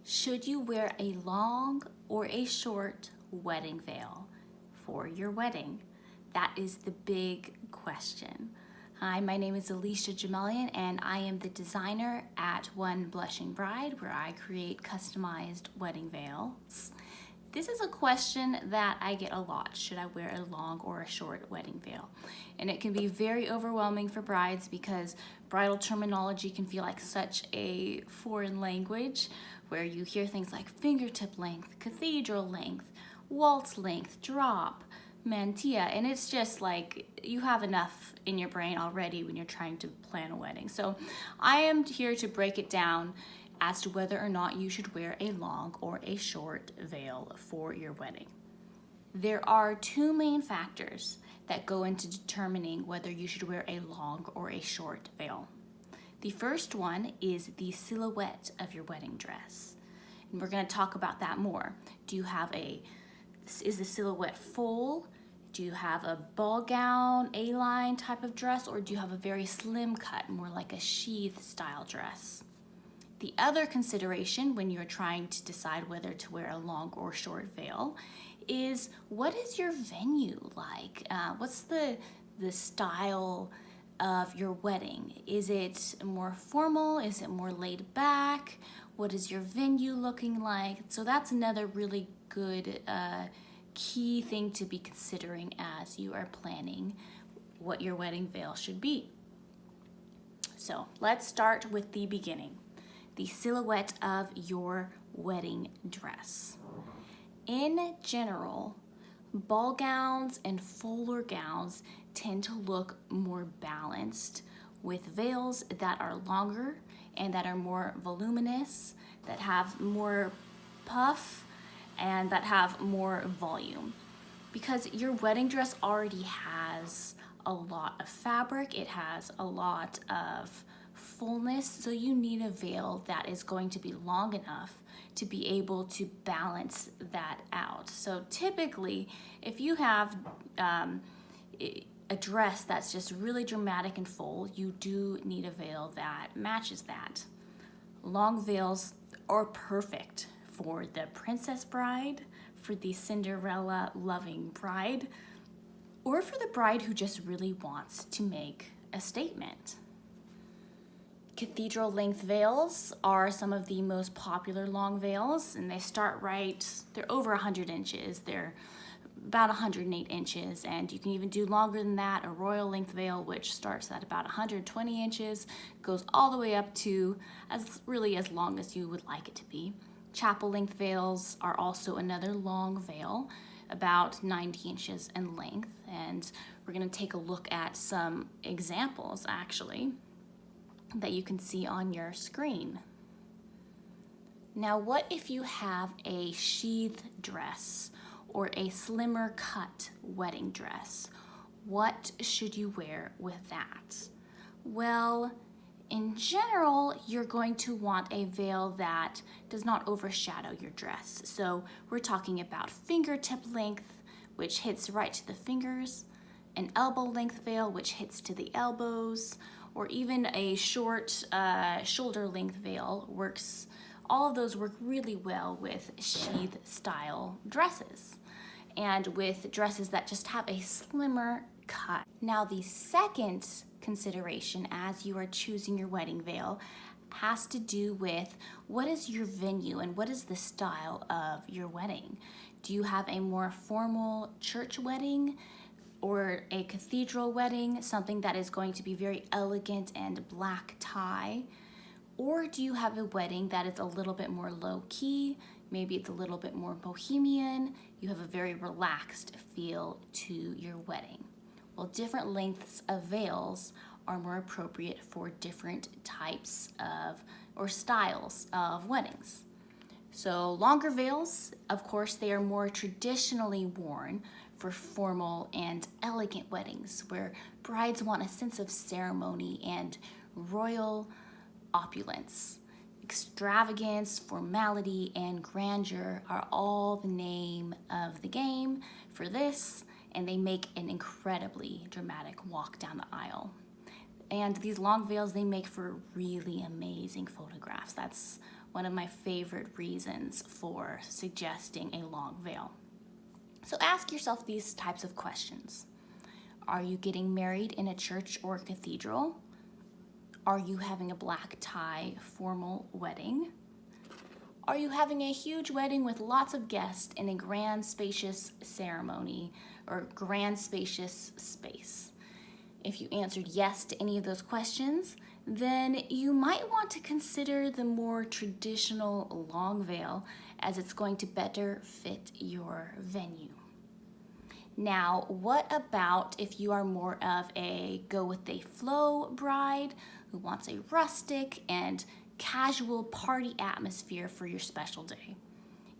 Should you wear a long or a short wedding veil for your wedding? That is the big question. Hi, my name is Alicia Jamalian and I am the designer at One Blushing Bride, where I create customized wedding veils. This is a question that I get a lot. Should I wear a long or a short wedding veil? And it can be very overwhelming for brides because bridal terminology can feel like such a foreign language, where you hear things like fingertip length, cathedral length, waltz length, drop, mantilla, and it's just like you have enough in your brain already when you're trying to plan a wedding. So I am here to break it down as to whether or not you should wear a long or a short veil for your wedding. There are two main factors that go into determining whether you should wear a long or a short veil. The first one is the silhouette of your wedding dress. And we're going to talk about that more. Is the silhouette full? Do you have a ball gown, A-line type of dress, or do you have a very slim cut, more like a sheath style dress? The other consideration when you're trying to decide whether to wear a long or short veil is, what is your venue like? What's the style of your wedding? Is it more formal? Is it more laid back? What is your venue looking like? So that's another really good key thing to be considering as you are planning what your wedding veil should be. So let's start with the beginning. The silhouette of your wedding dress. In general, ball gowns and fuller gowns tend to look more balanced, with veils that are longer and that are more voluminous, that have more puff, and that have more volume. Because your wedding dress already has a lot of fabric, it has a lot of fullness, so you need a veil that is going to be long enough to be able to balance that out. So typically, if you have a dress that's just really dramatic and full, you do need a veil that matches that. Long veils are perfect for the princess bride, for the Cinderella loving bride, or for the bride who just really wants to make a statement. Cathedral length veils are some of the most popular long veils, and they're over 100 inches. They're about 108 inches, and you can even do longer than that. A royal length veil, which starts at about 120 inches, goes all the way up to as long as you would like it to be. Chapel length veils are also another long veil, about 90 inches in length, and we're going to take a look at some examples actually that you can see on your screen. Now, what if you have a sheath dress or a slimmer cut wedding dress? What should you wear with that? Well, in general, you're going to want a veil that does not overshadow your dress. So we're talking about fingertip length, which hits right to the fingers, an elbow length veil, which hits to the elbows, or even a short shoulder length veil works. All of those work really well with sheath style dresses and with dresses that just have a slimmer cut. Now, the second consideration as you are choosing your wedding veil has to do with, what is your venue and what is the style of your wedding? Do you have a more formal church wedding or a cathedral wedding, something that is going to be very elegant and black tie? Or do you have a wedding that is a little bit more low-key? Maybe it's a little bit more bohemian. You have a very relaxed feel to your wedding. Well, different lengths of veils are more appropriate for different types of or styles of weddings. So longer veils, of course, they are more traditionally worn for formal and elegant weddings, where brides want a sense of ceremony and royal opulence. Extravagance, formality, and grandeur are all the name of the game for this, and they make an incredibly dramatic walk down the aisle. And these long veils, they make for really amazing photographs. That's one of my favorite reasons for suggesting a long veil. So ask yourself these types of questions. Are you getting married in a church or a cathedral? Are you having a black tie formal wedding? Are you having a huge wedding with lots of guests in a grand spacious ceremony or grand spacious space? If you answered yes to any of those questions, then you might want to consider the more traditional long veil, as it's going to better fit your venue. Now, what about if you are more of a go with the flow bride who wants a rustic and casual party atmosphere for your special day?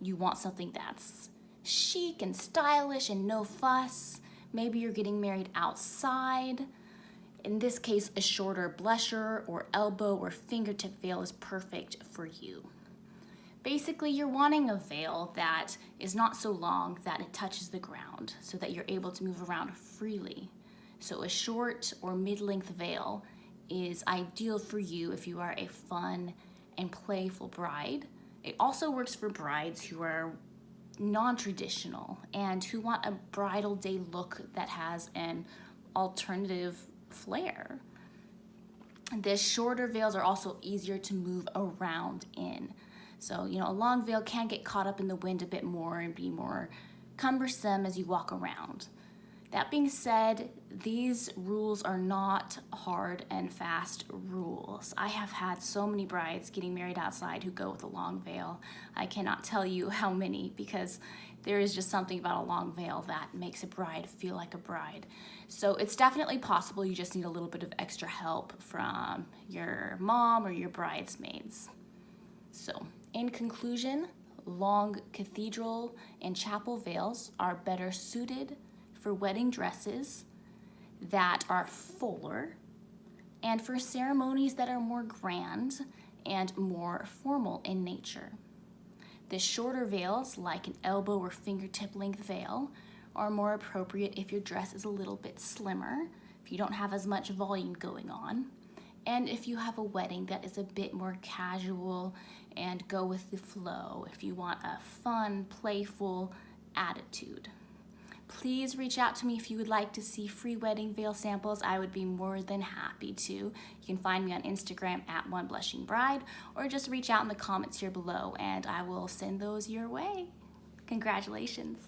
You want something that's chic and stylish and no fuss. Maybe you're getting married outside. In this case, a shorter blusher or elbow or fingertip veil is perfect for you. Basically, you're wanting a veil that is not so long that it touches the ground so that you're able to move around freely. So a short or mid-length veil is ideal for you if you are a fun and playful bride. It also works for brides who are non-traditional and who want a bridal day look that has an alternative flair. The shorter veils are also easier to move around in. So, a long veil can get caught up in the wind a bit more and be more cumbersome as you walk around. That being said, these rules are not hard and fast rules. I have had so many brides getting married outside who go with a long veil. I cannot tell you how many, because there is just something about a long veil that makes a bride feel like a bride. So it's definitely possible. You just need a little bit of extra help from your mom or your bridesmaids. So, in conclusion, long cathedral and chapel veils are better suited for wedding dresses that are fuller and for ceremonies that are more grand and more formal in nature. The shorter veils, like an elbow or fingertip length veil, are more appropriate if your dress is a little bit slimmer, if you don't have as much volume going on, and if you have a wedding that is a bit more casual and go with the flow, if you want a fun, playful attitude. Please reach out to me if you would like to see free wedding veil samples. I would be more than happy to. You can find me on Instagram at OneBlushingBride, or just reach out in the comments here below and I will send those your way. Congratulations.